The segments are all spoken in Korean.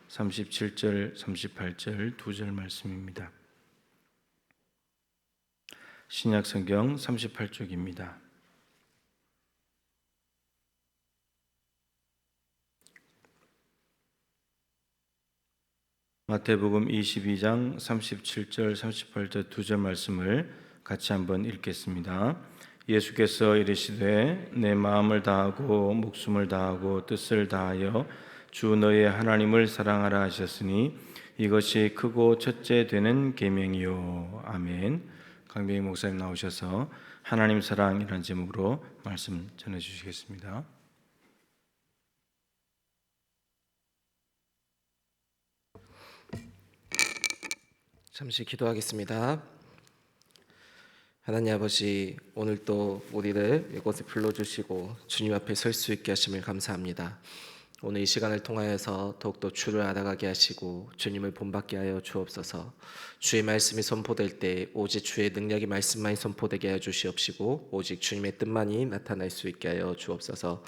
37절, 38절 두 절 말씀입니다. 신약 성경 38쪽입니다. 마태복음 22장 37절, 38절 두 절 말씀을 같이 한번 읽겠습니다. 예수께서 이르시되 내 마음을 다하고 목숨을 다하고 뜻을 다하여 주 너의 하나님을 사랑하라 하셨으니 이것이 크고 첫째 되는 계명이요. 아멘. 강병희 목사님 나오셔서 하나님 사랑이라는 제목으로 말씀 전해주시겠습니다. 잠시 기도하겠습니다. 하나님 아버지, 오늘 또 우리를 이곳에 불러주시고 주님 앞에 설 수 있게 하심을 감사합니다. 오늘 이 시간을 통하여서 더욱더 주를 알아가게 하시고 주님을 본받게 하여 주옵소서. 주의 말씀이 선포될 때 오직 주의 능력이 말씀만이 선포되게 하여 주시옵시고 오직 주님의 뜻만이 나타날 수 있게 하여 주옵소서.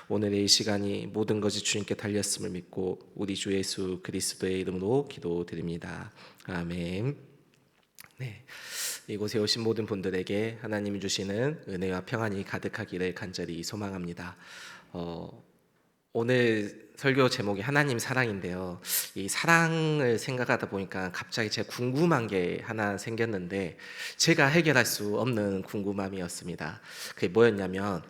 오늘의 이 시간이 모든 것이 주님께 달렸음을 믿고 우리 주 예수 그리스도의 이름으로 기도드립니다. 아멘. 네, 이곳에 오신 모든 분들에게 하나님이 주시는 은혜와 평안이 가득하기를 간절히 소망합니다. 오늘 설교 제목이 하나님 사랑인데요. 이 사랑을 생각하다 보니까 갑자기 제가 궁금한 게 하나 생겼는데 제가 해결할 수 없는 궁금함이었습니다. 그게 뭐였냐면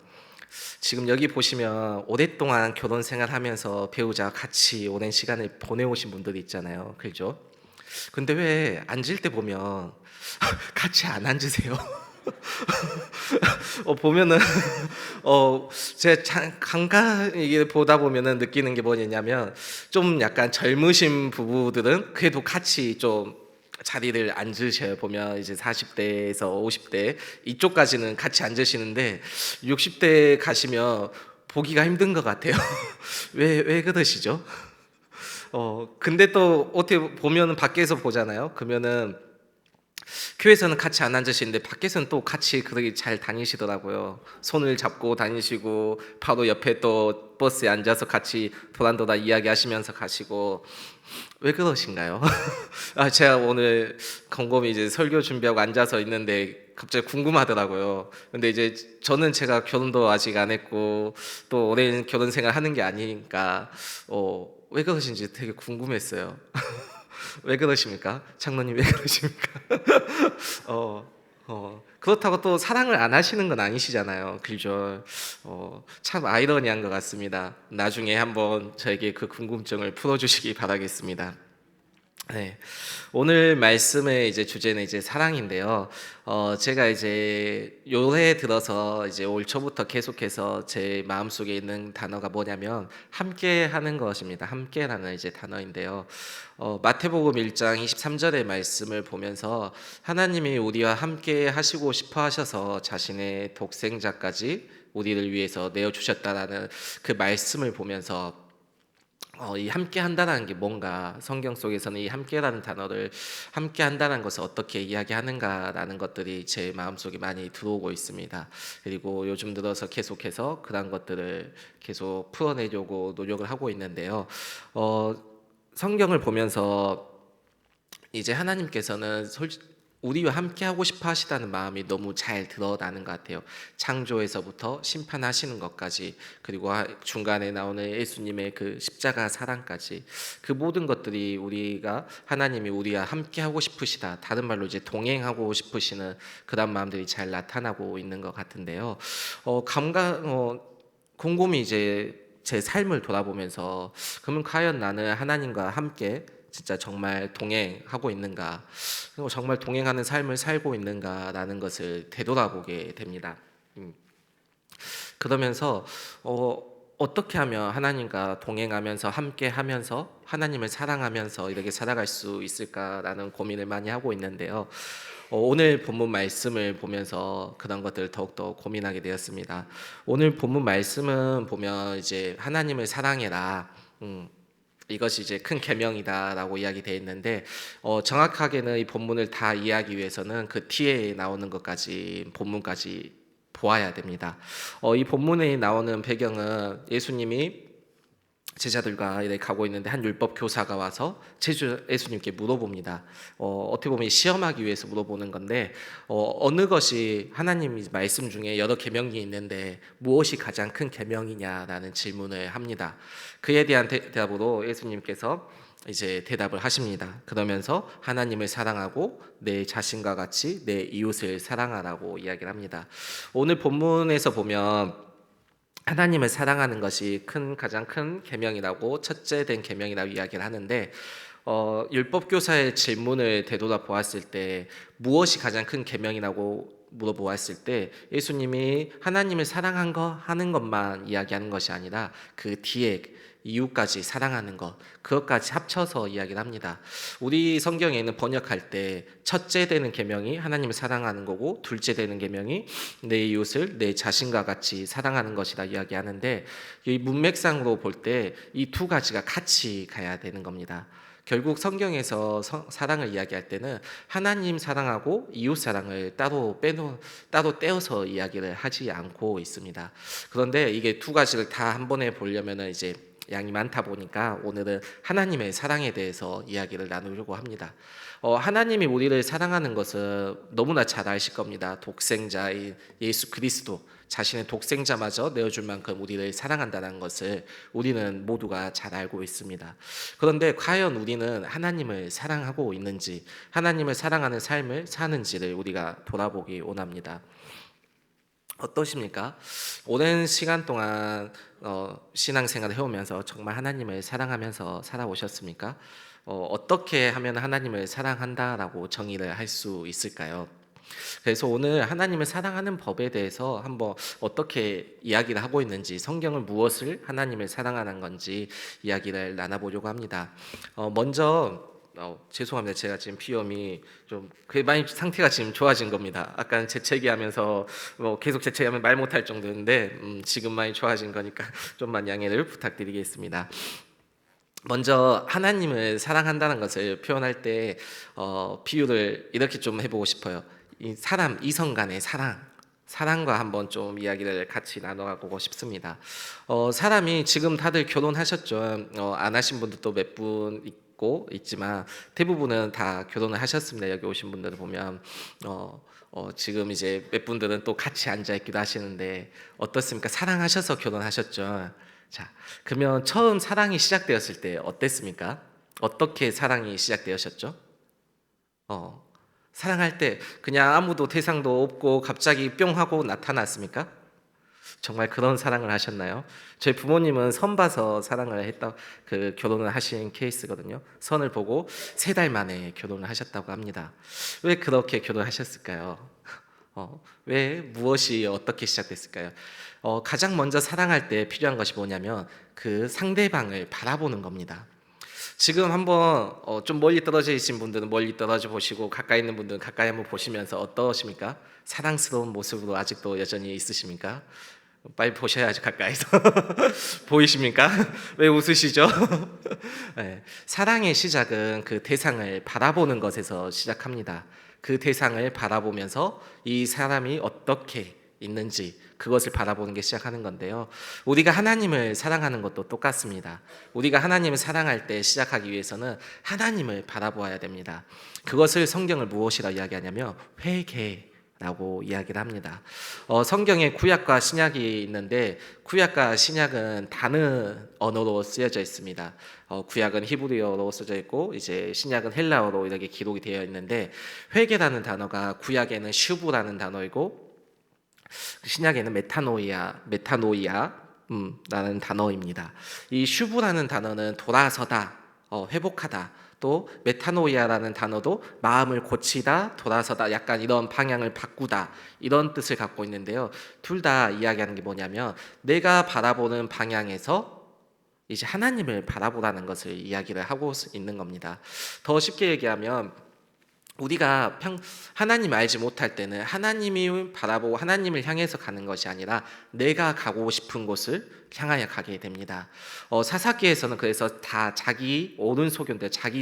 지금 여기 보시면 오랫동안 결혼 생활하면서 배우자와 같이 오랜 시간을 보내오신 분들이 있잖아요. 그렇죠? 근데 왜 앉을 때 보면 같이 안 앉으세요? 보면은 제가 간간히 보다 보면은 느끼는 게 뭐냐면 좀 약간 젊으신 부부들은 그래도 같이 좀 자리를 앉으셔요. 보면 이제 40대에서 50대 이쪽까지는 같이 앉으시는데 60대 가시면 보기가 힘든 것 같아요. 왜 그러시죠? 근데 또 어떻게 보면은 밖에서 보잖아요. 그러면은 교회에서는 같이 안 앉으시는데 밖에서는 또 같이 그렇게 잘 다니시더라고요. 손을 잡고 다니시고 바로 옆에 또 버스에 앉아서 같이 도란도란 이야기하시면서 가시고 왜 그러신가요? 제가 오늘 곰곰이 이제 설교 준비하고 앉아서 있는데 갑자기 궁금하더라고요. 근데 이제 저는 제가 결혼도 아직 안 했고 또 오랜 결혼 생활 하는 게 아니니까 왜 그러신지 되게 궁금했어요. 왜 그러십니까? 장로님 왜 그러십니까? 그렇다고 또 사랑을 안 하시는 건 아니시잖아요. 그죠? 참 아이러니한 것 같습니다. 나중에 한번 저에게 그 궁금증을 풀어주시기 바라겠습니다. 네, 오늘 말씀의 이제 주제는 이제 사랑인데요. 제가 이제 올해 들어서 이제 올 초부터 계속해서 제 마음속에 있는 단어가 뭐냐면 함께하는 것입니다. 함께라는 이제 단어인데요. 마태복음 1장 23절의 말씀을 보면서 하나님이 우리와 함께 하시고 싶어 하셔서 자신의 독생자까지 우리를 위해서 내어 주셨다라는 그 말씀을 보면서 이 함께 한다는 게 뭔가 성경 속에서는 이 함께라는 단어를 함께 한다는 것을 어떻게 이야기하는가라는 것들이 제 마음속에 많이 들어오고 있습니다. 그리고 요즘 들어서 계속해서 그런 것들을 계속 풀어내려고 노력을 하고 있는데요. 성경을 보면서 이제 하나님께서는 우리와 함께 하고 싶어 하시다는 마음이 너무 잘 드러나는 것 같아요. 창조에서부터 심판하시는 것까지, 그리고 중간에 나오는 예수님의 그 십자가 사랑까지, 그 모든 것들이 우리가 하나님이 우리와 함께 하고 싶으시다, 다른 말로 이제 동행하고 싶으시는 그런 마음들이 잘 나타나고 있는 것 같은데요. 곰곰이 이제 제 삶을 돌아보면서 그러면 과연 나는 하나님과 함께 진짜 정말 동행하고 있는가, 그리고 정말 동행하는 삶을 살고 있는가라는 것을 되돌아보게 됩니다. 그러면서 어떻게 하면 하나님과 동행하면서 함께하면서 하나님을 사랑하면서 이렇게 살아갈 수 있을까라는 고민을 많이 하고 있는데요. 오늘 본문 말씀을 보면서 그런 것들을 더욱더 고민하게 되었습니다. 오늘 본문 말씀은 보면 이제 하나님을 사랑해라, 이것이 이제 큰 계명이다라고 이야기되어 있는데 정확하게는 이 본문을 다 이해하기 위해서는 그 뒤에 나오는 것까지 본문까지 보아야 됩니다. 이 본문에 나오는 배경은 예수님이 제자들과 이렇게 가고 있는데 한 율법 교사가 와서 예수님께 물어봅니다. 어떻게 보면 시험하기 위해서 물어보는 건데 어느 것이 하나님 말씀 중에 여러 계명이 있는데 무엇이 가장 큰 계명이냐라는 질문을 합니다. 그에 대한 대답으로 예수님께서 이제 대답을 하십니다. 그러면서 하나님을 사랑하고 내 자신과 같이 내 이웃을 사랑하라고 이야기를 합니다. 오늘 본문에서 보면 하나님을 사랑하는 것이 가장 큰 계명이라고 첫째 된 계명이라고 이야기를 하는데 율법 교사의 질문을 되돌아 보았을 때 무엇이 가장 큰 계명이라고 물어보았을 때 예수님이 하나님을 하는 것만 이야기하는 것이 아니라 그 뒤에 이웃까지 사랑하는 것, 그것까지 합쳐서 이야기를 합니다. 우리 성경에는 번역할 때 첫째 되는 계명이 하나님을 사랑하는 거고 둘째 되는 계명이 내 이웃을 내 자신과 같이 사랑하는 것이라 이야기하는데 이 문맥상으로 볼 때 이 두 가지가 같이 가야 되는 겁니다. 결국 성경에서 사랑을 이야기할 때는 하나님 사랑하고 이웃 사랑을 따로 떼어서 이야기를 하지 않고 있습니다. 그런데 이게 두 가지를 다 한 번에 보려면은 이제 양이 많다 보니까 오늘은 하나님의 사랑에 대해서 이야기를 나누려고 합니다. 하나님이 우리를 사랑하는 것은 너무나 잘 아실 겁니다. 독생자인 예수 그리스도 자신의 독생자마저 내어줄 만큼 우리를 사랑한다는 것을 우리는 모두가 잘 알고 있습니다. 그런데 과연 우리는 하나님을 사랑하고 있는지, 하나님을 사랑하는 삶을 사는지를 우리가 돌아보기 원합니다. 어떠십니까? 오랜 시간 동안 신앙생활을 해오면서 정말 하나님을 사랑하면서 살아오셨습니까? 어떻게 하면 하나님을 사랑한다라고 정의를 할 수 있을까요? 그래서 오늘 하나님을 사랑하는 법에 대해서 한번 어떻게 이야기를 하고 있는지, 성경은 무엇을 하나님을 사랑하는 건지 이야기를 나눠보려고 합니다. 먼저 죄송합니다. 제가 지금 비염이 좀 많이 상태가 지금 좋아진 겁니다. 아까 재채기하면서 계속 재채기하면 말 못할 정도인데 지금 많이 좋아진 거니까 좀만 양해를 부탁드리겠습니다. 먼저 하나님을 사랑한다는 것을 표현할 때 비유를 이렇게 좀 해보고 싶어요. 이성 간의 사랑과 한번 좀 이야기를 같이 나눠보고 싶습니다. 사람이 지금 다들 결혼하셨죠? 안 하신 분들도 몇 분 있지만 대부분은 다 결혼을 하셨습니다. 여기 오신 분들을 보면 지금 이제 몇 분들은 또 같이 앉아 있기도 하시는데 어떻습니까? 사랑하셔서 결혼하셨죠? 자, 그러면 처음 사랑이 시작되었을 때 어땠습니까? 어떻게 사랑이 시작되었었죠? 사랑할 때 그냥 아무도 대상도 없고 갑자기 뿅 하고 나타났습니까? 정말 그런 사랑을 하셨나요? 저희 부모님은 선 봐서 사랑을 결혼을 하신 케이스거든요. 선을 보고 3달 만에 결혼을 하셨다고 합니다. 왜 그렇게 결혼하셨을까요? 왜 무엇이 어떻게 시작됐을까요? 가장 먼저 사랑할 때 필요한 것이 뭐냐면 그 상대방을 바라보는 겁니다. 지금 한번 좀 멀리 떨어져 계신 분들은 멀리 떨어져 보시고 가까이 있는 분들은 가까이 한번 보시면서 어떠십니까? 사랑스러운 모습으로 아직도 여전히 있으십니까? 빨리 보셔야지 가까이서 보이십니까? 왜 웃으시죠? 네, 사랑의 시작은 그 대상을 바라보는 것에서 시작합니다. 그 대상을 바라보면서 이 사람이 어떻게 있는지 그것을 바라보는 게 시작하는 건데요. 우리가 하나님을 사랑하는 것도 똑같습니다. 우리가 하나님을 사랑할 때 시작하기 위해서는 하나님을 바라보아야 됩니다. 그것을 성경을 무엇이라고 이야기하냐면 회개라고 이야기를 합니다. 성경에 구약과 신약이 있는데 구약과 신약은 다른 언어로 쓰여져 있습니다. 구약은 히브리어로 쓰여져 있고 이제 신약은 헬라어로 이렇게 기록이 되어 있는데 회개라는 단어가 구약에는 슈브라는 단어이고 신약에는 메타노이아라는 단어입니다. 이 슈브라는 단어는 돌아서다, 회복하다. 또 메타노이아라는 단어도 마음을 고치다, 돌아서다, 약간 이런 방향을 바꾸다 이런 뜻을 갖고 있는데요. 둘 다 이야기하는 게 뭐냐면 내가 바라보는 방향에서 이제 하나님을 바라보라는 것을 이야기를 하고 있는 겁니다. 더 쉽게 얘기하면 우리가 하나님 알지 못할 때는 하나님이 바라보고 하나님을 향해서 가는 것이 아니라 내가 가고 싶은 곳을 향하여 가게 됩니다. 사사기에서는 그래서 다 자기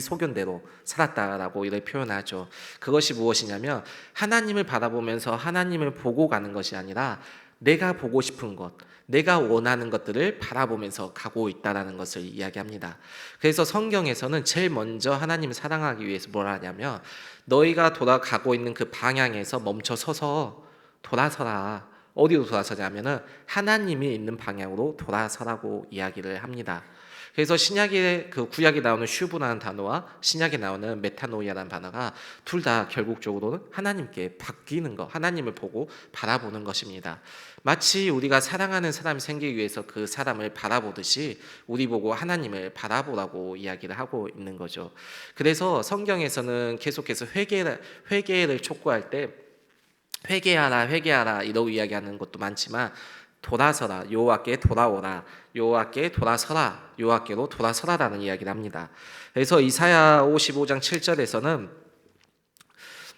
소견대로 살았다라고 이렇게 표현하죠. 그것이 무엇이냐면 하나님을 바라보면서 하나님을 보고 가는 것이 아니라 내가 보고 싶은 것, 내가 원하는 것들을 바라보면서 가고 있다라는 것을 이야기합니다. 그래서 성경에서는 제일 먼저 하나님을 사랑하기 위해서 뭘 하냐면 너희가 돌아가고 있는 그 방향에서 멈춰 서서 돌아서라. 어디로 돌아서냐면은 하나님이 있는 방향으로 돌아서라고 이야기를 합니다. 그래서 신약의 그 구약에 나오는 슈브라는 단어와 신약에 나오는 메타노이아라는 단어가 둘 다 결국적으로는 하나님께 바뀌는 것, 하나님을 보고 바라보는 것입니다. 마치 우리가 사랑하는 사람이 생기기 위해서 그 사람을 바라보듯이 우리 보고 하나님을 바라보라고 이야기를 하고 있는 거죠. 그래서 성경에서는 계속해서 회개를 촉구할 때 회개하라 회개하라 이러고 이야기하는 것도 많지만 돌아서라 여호와께 돌아오라 여호와께 돌아서라 여호와께로 돌아서라라는 이야기를 합니다. 그래서 이사야 55장 7절에서는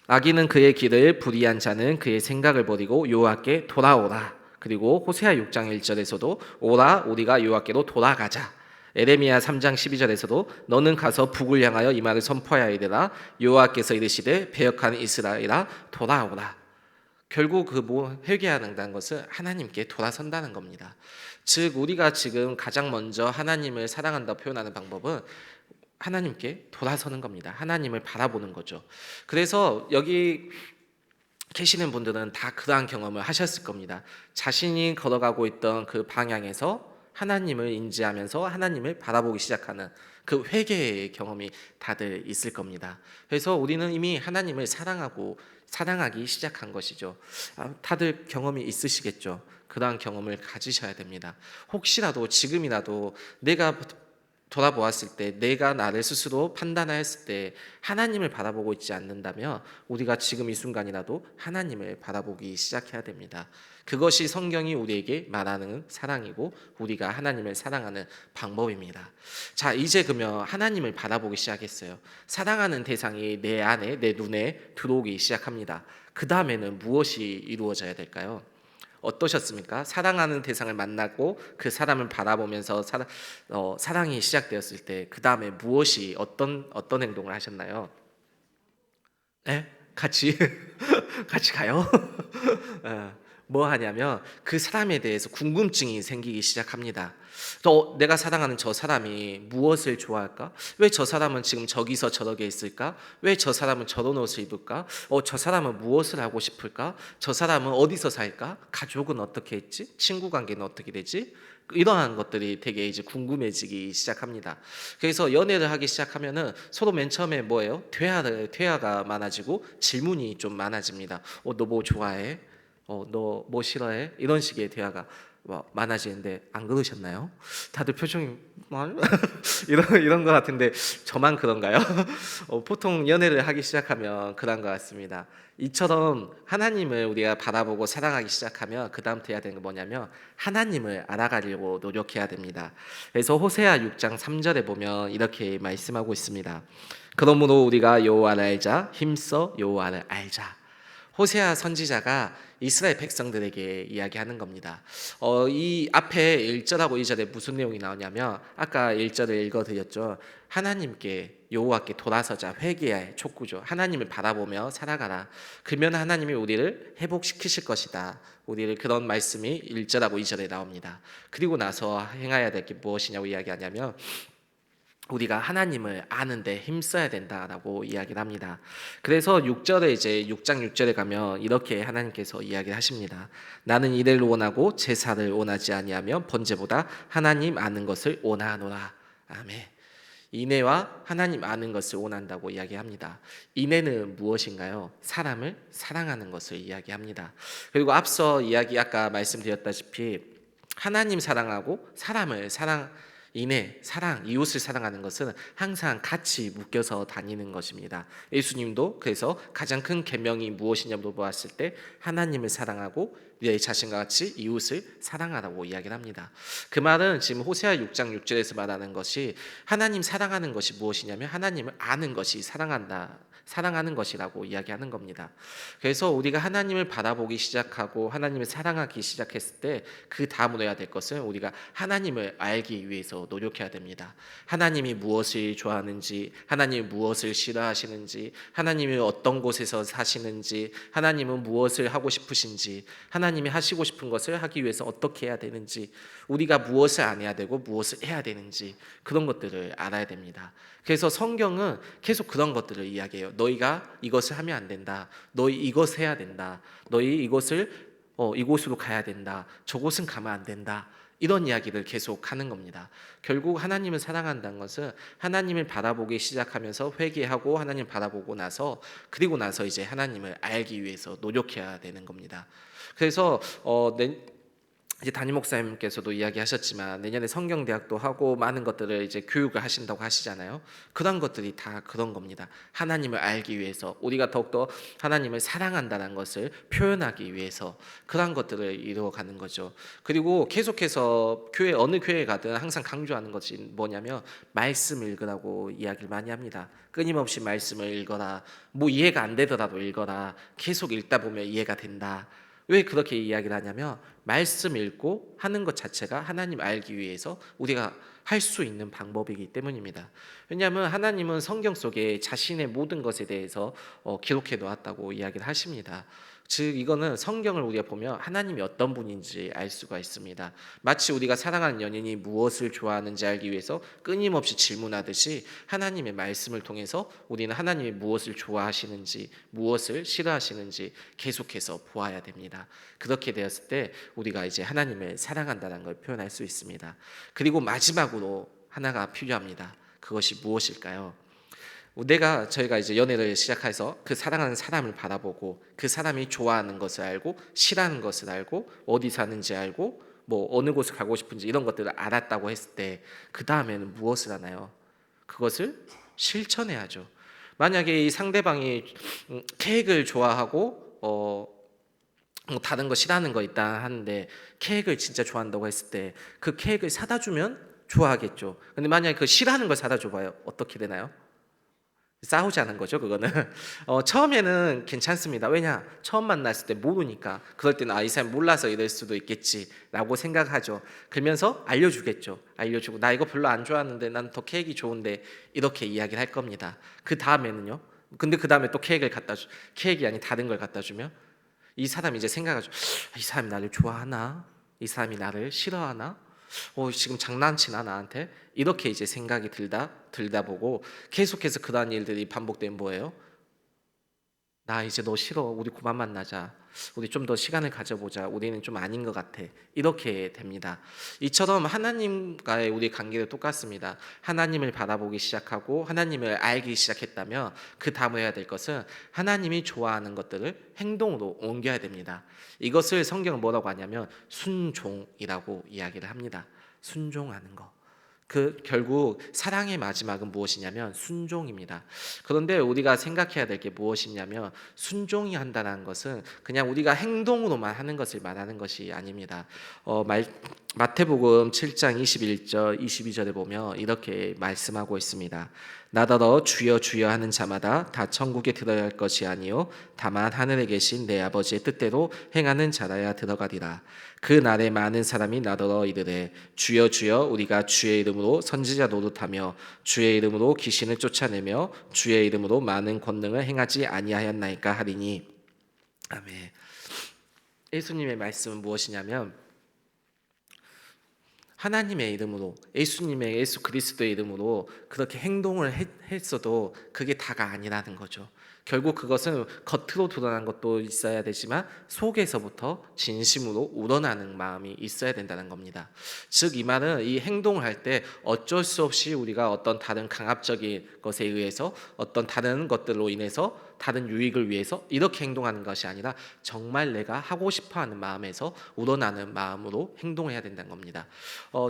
악인은 그의 길을 불의한 자는 그의 생각을 버리고 여호와께 돌아오라. 그리고 호세아 6장 1절에서도 오라 우리가 여호와께로 돌아가자. 에레미야 3장 12절에서도 너는 가서 북을 향하여 이 말을 선포하여 이르라 여호와께서 이르시되 배역한 이스라엘아 돌아오라. 결국 그 회개하는 것은 하나님께 돌아선다는 겁니다. 즉 우리가 지금 가장 먼저 하나님을 사랑한다 표현하는 방법은 하나님께 돌아서는 겁니다. 하나님을 바라보는 거죠. 그래서 여기 계시는 분들은 다 그러한 경험을 하셨을 겁니다. 자신이 걸어가고 있던 그 방향에서 하나님을 인지하면서 하나님을 바라보기 시작하는 그 회개의 경험이 다들 있을 겁니다. 그래서 우리는 이미 하나님을 사랑하기 시작한 것이죠. 다들 경험이 있으시겠죠. 그러한 경험을 가지셔야 됩니다. 혹시라도 지금이라도 내가 돌아보았을 때 내가 나를 스스로 판단하였을 때 하나님을 바라보고 있지 않는다면 우리가 지금 이 순간이라도 하나님을 바라보기 시작해야 됩니다. 그것이 성경이 우리에게 말하는 사랑이고 우리가 하나님을 사랑하는 방법입니다. 자, 이제 그러면 하나님을 바라보기 시작했어요. 사랑하는 대상이 내 안에 내 눈에 들어오기 시작합니다. 그 다음에는 무엇이 이루어져야 될까요? 어떠셨습니까? 사랑하는 대상을 만나고 그 사람을 바라보면서 사랑이 시작되었을 때 그 다음에 무엇이 어떤 행동을 하셨나요? 네? 같이 가요? 뭐 하냐면 그 사람에 대해서 궁금증이 생기기 시작합니다. 내가 사랑하는 저 사람이 무엇을 좋아할까? 왜 저 사람은 지금 저기서 저러게 있을까? 왜 저 사람은 저런 옷을 입을까? 저 사람은 무엇을 하고 싶을까? 저 사람은 어디서 살까? 가족은 어떻게 했지? 친구 관계는 어떻게 되지? 이러한 것들이 되게 이제 궁금해지기 시작합니다. 그래서 연애를 하기 시작하면은 서로 맨 처음에 뭐예요? 대화가 많아지고 질문이 좀 많아집니다. 너 뭐 좋아해? 너 뭐 싫어해? 이런 식의 대화가 많아지는데 안 그러셨나요? 다들 표정이 이런 것 같은데 저만 그런가요? 보통 연애를 하기 시작하면 그런 것 같습니다. 이처럼 하나님을 우리가 바라보고 사랑하기 시작하면 그 다음 해야 되는 게 뭐냐면 하나님을 알아가려고 노력해야 됩니다. 그래서 호세아 6장 3절에 보면 이렇게 말씀하고 있습니다. 그러므로 우리가 여호와를 알자 힘써 여호와를 알자. 호세아 선지자가 이스라엘 백성들에게 이야기하는 겁니다. 이 앞에 1절하고 2절에 무슨 내용이 나오냐면 아까 1절을 읽어드렸죠. 하나님께 여호와께 돌아서자 회개의 촉구죠. 하나님을 바라보며 살아가라. 그러면 하나님이 우리를 회복시키실 것이다. 우리를 그런 말씀이 1절하고 2절에 나옵니다. 그리고 나서 행해야 될 게 무엇이냐고 이야기하냐면 우리가 하나님을 아는데 힘써야 된다라고 이야기를 합니다. 그래서 6절에 이제 6장 6절에 가면 이렇게 하나님께서 이야기를 하십니다. 나는 이를 원하고 제사를 원하지 아니하며 번제보다 하나님 아는 것을 원하노라. 아멘. 인애와 하나님 아는 것을 원한다고 이야기합니다. 인애는 무엇인가요? 사람을 사랑하는 것을 이야기합니다. 그리고 앞서 아까 말씀드렸다시피 하나님 사랑하고 사람을 인애, 사랑, 이웃을 사랑하는 것은 항상 같이 묶여서 다니는 것입니다. 예수님도 그래서 가장 큰 계명이 무엇이냐고 물어봤을 때 하나님을 사랑하고 내 자신과 같이 이웃을 사랑하라고 이야기를 합니다. 그 말은 지금 호세아 6장 6절에서 말하는 것이 하나님 사랑하는 것이 무엇이냐면 하나님을 아는 것이 사랑하는 것이라고 이야기하는 겁니다. 그래서 우리가 하나님을 바라보기 시작하고 하나님을 사랑하기 시작했을 때 그 다음으로 해야 될 것은 우리가 하나님을 알기 위해서 노력해야 됩니다. 하나님이 무엇을 좋아하는지, 하나님이 무엇을 싫어하시는지, 하나님이 어떤 곳에서 사시는지, 하나님은 무엇을 하고 싶으신지, 하나님이 하시고 싶은 것을 하기 위해서 어떻게 해야 되는지, 우리가 무엇을 안 해야 되고 무엇을 해야 되는지, 그런 것들을 알아야 됩니다. 그래서 성경은 계속 그런 것들을 이야기해요. 너희가 이것을 하면 안 된다. 너희 이것 해야 된다. 너희 이곳으로 가야 된다. 저곳은 가면 안 된다. 이런 이야기를 계속 하는 겁니다. 결국 하나님을 사랑한다는 것은 하나님을 바라보기 시작하면서 회개하고 하나님 바라보고 나서, 그리고 나서 이제 하나님을 알기 위해서 노력해야 되는 겁니다. 그래서 이제 담임 목사님께서도 이야기하셨지만 내년에 성경대학도 하고 많은 것들을 이제 교육을 하신다고 하시잖아요. 그런 것들이 다 그런 겁니다. 하나님을 알기 위해서, 우리가 더욱더 하나님을 사랑한다는 것을 표현하기 위해서 그런 것들을 이루어가는 거죠. 그리고 계속해서 어느 교회에 가든 항상 강조하는 것이 뭐냐면 말씀 읽으라고 이야기를 많이 합니다. 끊임없이 말씀을 읽어라. 뭐 이해가 안 되더라도 읽어라. 계속 읽다 보면 이해가 된다. 왜 그렇게 이야기를 하냐면 말씀 읽고 하는 것 자체가 하나님 알기 위해서 우리가 할 수 있는 방법이기 때문입니다. 왜냐하면 하나님은 성경 속에 자신의 모든 것에 대해서 기록해 놓았다고 이야기를 하십니다. 즉 이거는 성경을 우리가 보면 하나님이 어떤 분인지 알 수가 있습니다. 마치 우리가 사랑하는 연인이 무엇을 좋아하는지 알기 위해서 끊임없이 질문하듯이 하나님의 말씀을 통해서 우리는 하나님이 무엇을 좋아하시는지 무엇을 싫어하시는지 계속해서 보아야 됩니다. 그렇게 되었을 때 우리가 이제 하나님을 사랑한다는 걸 표현할 수 있습니다. 그리고 마지막으로 하나가 필요합니다. 그것이 무엇일까요? 저희가 이제 연애를 시작해서 그 사랑하는 사람을 바라보고 그 사람이 좋아하는 것을 알고 싫어하는 것을 알고 어디 사는지 알고 뭐 어느 곳을 가고 싶은지 이런 것들을 알았다고 했을 때 그 다음에는 무엇을 하나요? 그것을 실천해야죠. 만약에 이 상대방이 케이크를 좋아하고 뭐 다른 거 싫어하는 거 있다 하는데 케이크를 진짜 좋아한다고 했을 때 그 케이크를 사다 주면 좋아하겠죠. 근데 만약에 그 싫어하는 걸 사다 줘봐요. 어떻게 되나요? 싸우자는 거죠. 그거는 처음에는 괜찮습니다. 왜냐? 처음 만났을 때 모르니까. 그럴 때는 이 사람 몰라서 이럴 수도 있겠지라고 생각하죠. 그러면서 알려주겠죠. 알려주고 나 이거 별로 안 좋아하는데 난 더 케이크 좋은데 이렇게 이야기를 할 겁니다. 그 다음에는요. 근데 그 다음에 또 케이크 아니 다른 걸 갖다 주면 이 사람이 이제 생각하죠. 이 사람이 나를 좋아하나? 이 사람이 나를 싫어하나? 지금 장난치나 나한테? 이렇게 이제 생각이 들다 보고 계속해서 그러한 일들이 반복되면 뭐예요? 나 이제 너 싫어. 우리 그만 만나자. 우리 좀 더 시간을 가져보자. 우리는 좀 아닌 것 같아. 이렇게 됩니다. 이처럼 하나님과의 우리 관계도 똑같습니다. 하나님을 바라보기 시작하고 하나님을 알기 시작했다면 그 다음 해야 될 것은 하나님이 좋아하는 것들을 행동으로 옮겨야 됩니다. 이것을 성경은 뭐라고 하냐면 순종이라고 이야기를 합니다. 순종하는 거. 결국 사랑의 마지막은 무엇이냐면 순종입니다. 그런데 우리가 생각해야 될 게 무엇이냐면 순종이 한다는 것은 그냥 우리가 행동으로만 하는 것을 말하는 것이 아닙니다. 마태복음 7장 21절 22절에 보면 이렇게 말씀하고 있습니다. 나더러 주여 주여 하는 자마다 다 천국에 들어야 할 것이 아니요 다만 하늘에 계신 내 아버지의 뜻대로 행하는 자라야 들어가리라. 그 날에 많은 사람이 나더러 이르되 주여 주여 우리가 주의 이름으로 선지자 노릇하며 주의 이름으로 귀신을 쫓아내며 주의 이름으로 많은 권능을 행하지 아니하였나이까 하리니. 아멘. 예수님의 말씀은 무엇이냐면 하나님의 이름으로 예수 그리스도의 이름으로 그렇게 행동을 했어도 그게 다가 아니라는 거죠. 결국 그것은 겉으로 드러난 것도 있어야 되지만 속에서부터 진심으로 우러나는 마음이 있어야 된다는 겁니다. 즉 이 말은 이 행동을 할 때 어쩔 수 없이 우리가 어떤 다른 강압적인 것에 의해서 어떤 다른 것들로 인해서 다른 유익을 위해서 이렇게 행동하는 것이 아니라 정말 내가 하고 싶어하는 마음에서 우러나는 마음으로 행동해야 된다는 겁니다.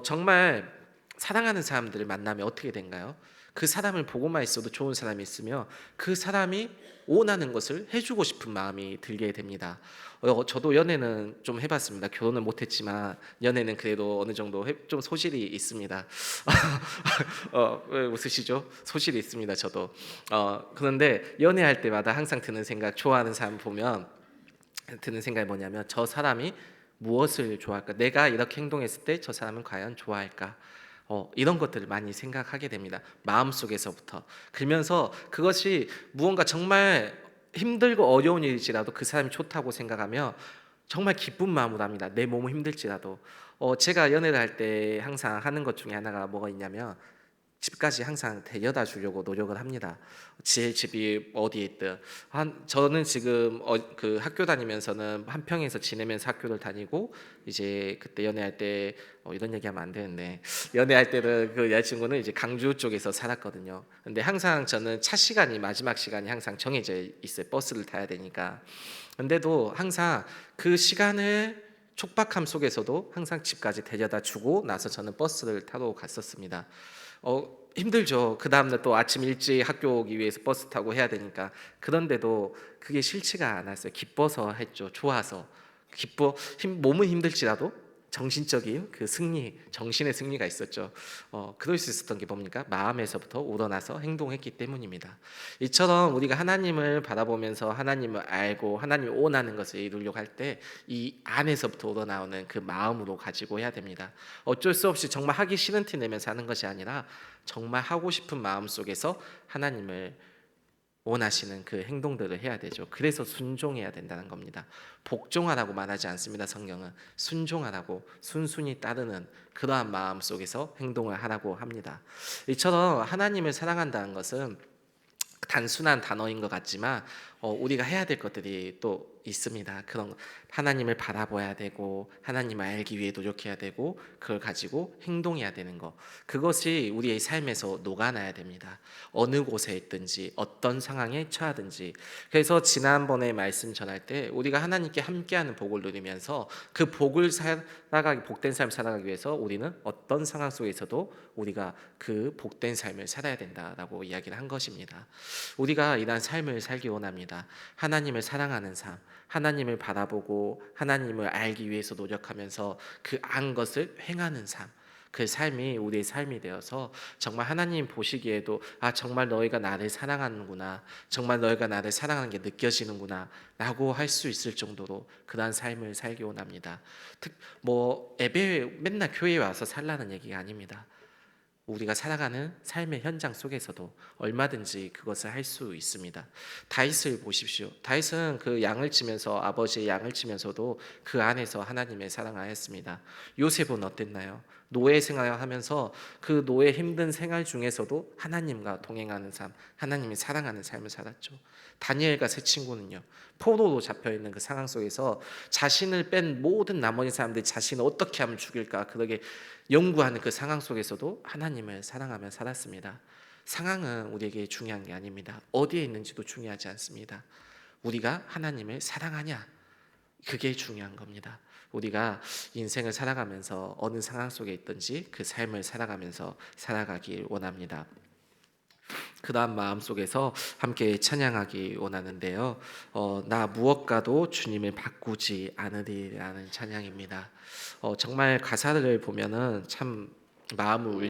정말 사랑하는 사람들을 만나면 어떻게 된가요? 그 사람을 보고만 있어도 좋은 사람이 있으면 그 사람이 원하는 것을 해주고 싶은 마음이 들게 됩니다. 저도 연애는 좀 해봤습니다. 결혼은 못했지만 연애는 그래도 어느 정도 좀 소질이 있습니다. 왜 웃으시죠? 소질이 있습니다. 저도. 그런데 연애할 때마다 항상 드는 생각, 좋아하는 사람 보면 드는 생각이 뭐냐면 저 사람이 무엇을 좋아할까? 내가 이렇게 행동했을 때 저 사람은 과연 좋아할까? 이런 것들을 많이 생각하게 됩니다. 마음속에서부터. 그러면서 그것이 무언가 정말 힘들고 어려운 일이지라도 그 사람이 좋다고 생각하면 정말 기쁜 마음으로 합니다. 내 몸은 힘들지라도. 제가 연애를 할 때 항상 하는 것 중에 하나가 뭐가 있냐면 집까지 항상 데려다 주려고 노력을 합니다. 제 집이 어디에 있든 저는 지금 그 학교 다니면서는 한평에서 지내면서 학교를 다니고, 이제 그때 연애할 때 이런 얘기하면 안 되는데, 연애할 때는 그 여자친구는 이제 강주 쪽에서 살았거든요. 근데 항상 저는 차 시간이 마지막 시간이 항상 정해져 있어요. 버스를 타야 되니까. 근데도 항상 그 시간을 촉박함 속에서도 항상 집까지 데려다 주고 나서 저는 버스를 타러 갔었습니다. 힘들죠. 그 다음날 또 아침 일찍 학교 오기 위해서 버스 타고 해야 되니까. 그런데도 그게 싫지가 않았어요. 기뻐서 했죠. 좋아서. 몸은 힘들지라도 정신적인 그 승리, 정신의 승리가 있었죠. 그럴 수 있었던 게 뭡니까? 마음에서부터 우러나서 행동했기 때문입니다. 이처럼 우리가 하나님을 바라보면서 하나님을 알고 하나님이 원하는 것을 이루려고 할 때 이 안에서부터 우러나오는 그 마음으로 가지고 해야 됩니다. 어쩔 수 없이 정말 하기 싫은 티 내면서 하는 것이 아니라 정말 하고 싶은 마음 속에서 하나님을 원하시는 그 행동들을 해야 되죠. 그래서 순종해야 된다는 겁니다. 복종하라고 말하지 않습니다. 성경은 순종하라고, 순순히 따르는 그러한 마음 속에서 행동을 하라고 합니다. 이처럼 하나님을 사랑한다는 것은 단순한 단어인 것 같지만 우리가 해야 될 것들이 또 있습니다. 그런 하나님을 바라봐야 되고 하나님을 알기 위해 노력해야 되고 그걸 가지고 행동해야 되는 것, 그것이 우리의 삶에서 녹아나야 됩니다. 어느 곳에 있든지 어떤 상황에 처하든지. 그래서 지난번에 말씀 전할 때 우리가 하나님께 함께하는 복을 누리면서 그 복을 복된 삶을 살아가기 위해서 우리는 어떤 상황 속에서도 우리가 그 복된 삶을 살아야 된다라고 이야기를 한 것입니다. 우리가 이러한 삶을 살기 원합니다. 하나님을 사랑하는 삶, 하나님을 바라보고 하나님을 알기 위해서 노력하면서 그 안 것을 행하는 삶, 그 삶이 우리의 삶이 되어서 정말 하나님 보시기에도 정말 너희가 나를 사랑하는구나, 정말 너희가 나를 사랑하는 게 느껴지는구나 라고 할 수 있을 정도로 그러한 삶을 살기 원합니다. 맨날 교회에 와서 살라는 얘기가 아닙니다. 우리가 살아가는 삶의 현장 속에서도 얼마든지 그것을 할 수 있습니다. 다윗을 보십시오. 다윗은 그 양을 치면서, 아버지의 양을 치면서도 그 안에서 하나님의 사랑하였습니다. 요셉은 어땠나요? 노예 생활하면서 그 노예 힘든 생활 중에서도 하나님과 동행하는 삶, 하나님이 사랑하는 삶을 살았죠. 다니엘과 세 친구는요, 포로로 잡혀 있는 그 상황 속에서 자신을 뺀 모든 나머지 사람들이 자신을 어떻게 하면 죽일까 그러게 연구하는 그 상황 속에서도 하나님을 사랑하며 살았습니다. 상황은 우리에게 중요한 게 아닙니다. 어디에 있는지도 중요하지 않습니다. 우리가 하나님을 사랑하냐, 그게 중요한 겁니다. 우리가 인생을 살아가면서 어느 상황 속에 있든지 그 삶을 살아가면서 살아가길 원합니다. 그다음 마음 속에서 함께 찬양하기 원하는데요. 나 무엇과도 주님을 바꾸지 않으리라는 찬양입니다. 정말 가사를 보면은 참 마음을